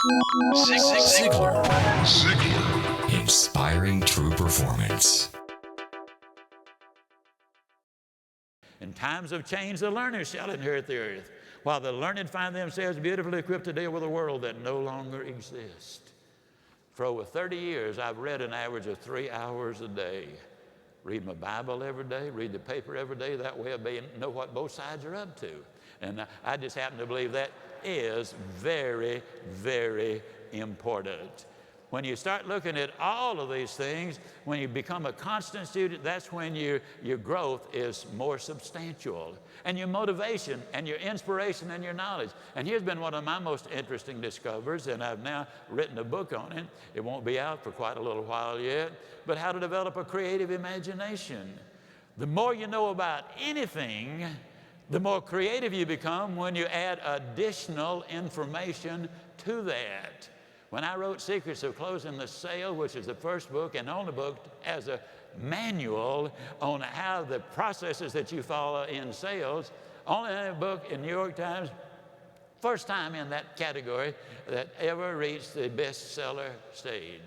Zig Ziglar. Inspiring true performance. In times of change, the learners shall inherit the earth, while the learned find themselves beautifully equipped to deal with a world that no longer exists. For over 30 years, I've read an average of 3 hours a day. Read my Bible every day, read the paper every day. That way I know what both sides are up to. And I just happen to believe that is very, very important. When you start looking at all of these things, when you become a constant student, that's when your growth is more substantial. And your motivation and your inspiration and your knowledge. And here's been one of my most interesting discoveries, and I've now written a book on it. It won't be out for quite a little while yet, but how to develop a creative imagination. The more you know about anything, the more creative you become when you add additional information to that. When I wrote Secrets of Closing the Sale, which is the first book and only book as a manual on how the processes that you follow in sales, only a book in New York Times, first time in that category that ever reached the bestseller stage.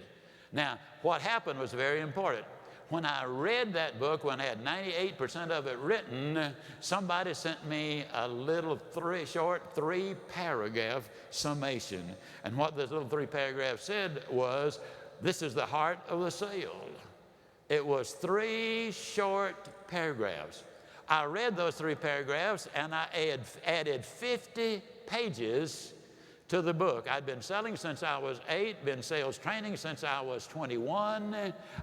Now, what happened was very important. When I read that book, when I had 98% of it written, somebody sent me a little short three-paragraph summation. And what this little 3 paragraphs said was, this is the heart of the sale. It was 3 short paragraphs. I read those 3 paragraphs and I added 50 pages to the book. I'd been selling since I was 8, been sales training since I was 21.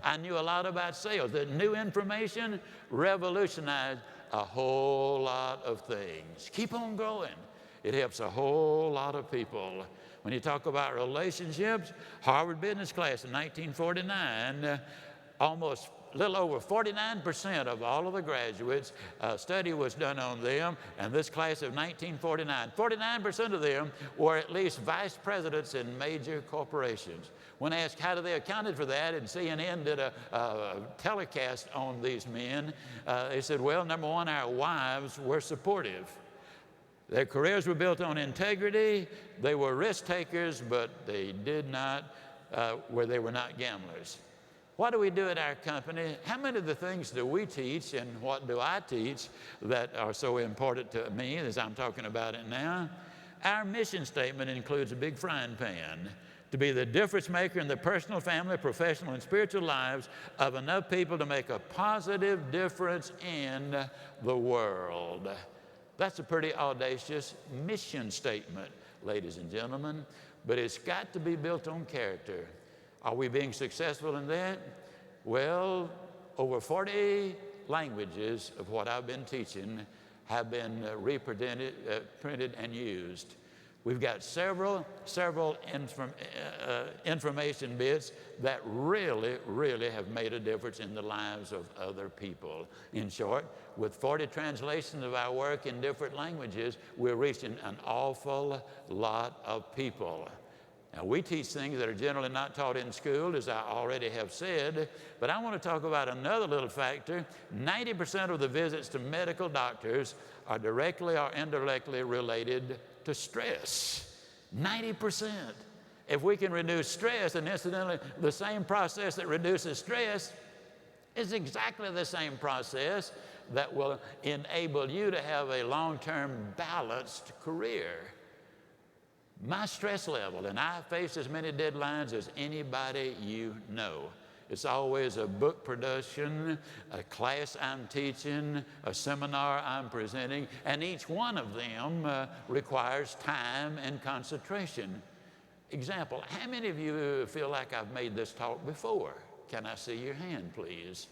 I knew a lot about sales. The new information revolutionized a whole lot of things. Keep on growing. It helps a whole lot of people. When you talk about relationships, Harvard Business Class in 1949, almost a little over 49% of all of the graduates, a study was done on them, and this class of 1949, 49% of them were at least vice presidents in major corporations. When asked how they accounted for that, and CNN did a telecast on these men, they said, well, number one, our wives were supportive. Their careers were built on integrity. They were risk takers, but they were not gamblers. What do we do at our company? How many of the things do we teach and what do I teach that are so important to me as I'm talking about it now? Our mission statement includes a big frying pan to be the difference maker in the personal, family, professional, and spiritual lives of enough people to make a positive difference in the world. That's a pretty audacious mission statement, ladies and gentlemen, but it's got to be built on character. Are we being successful in that? Well, over 40 languages of what I've been teaching have been printed and used. We've got several information bits that really have made a difference in the lives of other people. In short, with 40 translations of our work in different languages, we're reaching an awful lot of people. Now, we teach things that are generally not taught in school, as I already have said, but I want to talk about another little factor. 90% of the visits to medical doctors are directly or indirectly related to stress. 90%. If we can reduce stress, and incidentally, the same process that reduces stress is exactly the same process that will enable you to have a long-term balanced career. My stress level, and I face as many deadlines as anybody you know. It's always a book production, a class I'm teaching, a seminar I'm presenting, and each one of them requires time and concentration. Example, how many of you feel like I've made this talk before? Can I see your hand, please?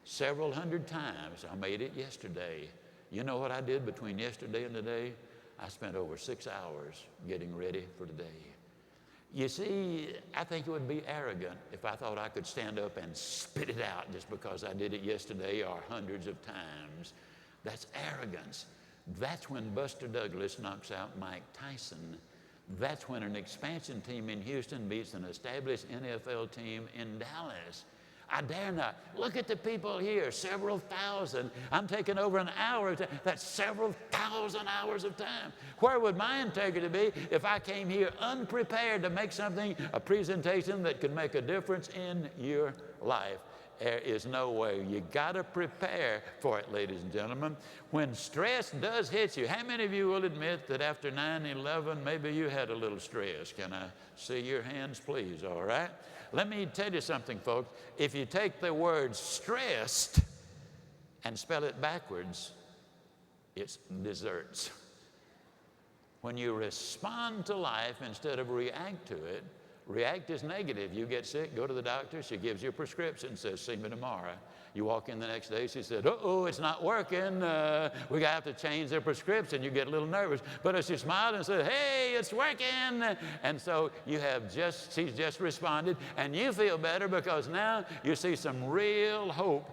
Several hundred times. I made it yesterday. You know what I did between yesterday and today? I spent over 6 hours getting ready for today. You see, I think it would be arrogant if I thought I could stand up and spit it out just because I did it yesterday or hundreds of times. That's arrogance. That's when Buster Douglas knocks out Mike Tyson. That's when an expansion team in Houston beats an established NFL team in Dallas. I dare not. Look at the people here, several thousand. I'm taking over an hour. That's several thousand hours of time. Where would my integrity be if I came here unprepared to make something, a presentation that could make a difference in your life? There is no way. You got to prepare for it, ladies and gentlemen. When stress does hit you, how many of you will admit that after 9/11, maybe you had a little stress? Can I see your hands, please? All right. Let me tell you something, folks. If you take the word stressed and spell it backwards, it's desserts. When you respond to life instead of react to it, react is negative. You get sick, go to the doctor. She gives you a prescription, says, see me tomorrow. You walk in the next day, she said, uh-oh, it's not working. We have to change their prescription. You get a little nervous. But if she smiled and said, hey, it's working. And so she's just responded, and you feel better because now you see some real hope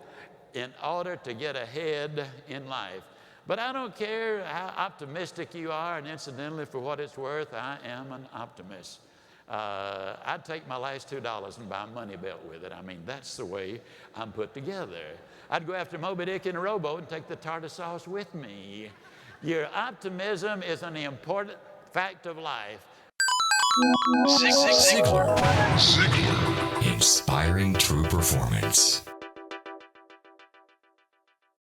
in order to get ahead in life. But I don't care how optimistic you are, and incidentally, for what it's worth, I am an optimist. I'd take my last $2 and buy a money belt with it. I mean, that's the way I'm put together. I'd go after Moby Dick in a rowboat and take the tartar sauce with me. Your optimism is an important fact of life. Zig Ziglar. Inspiring true performance.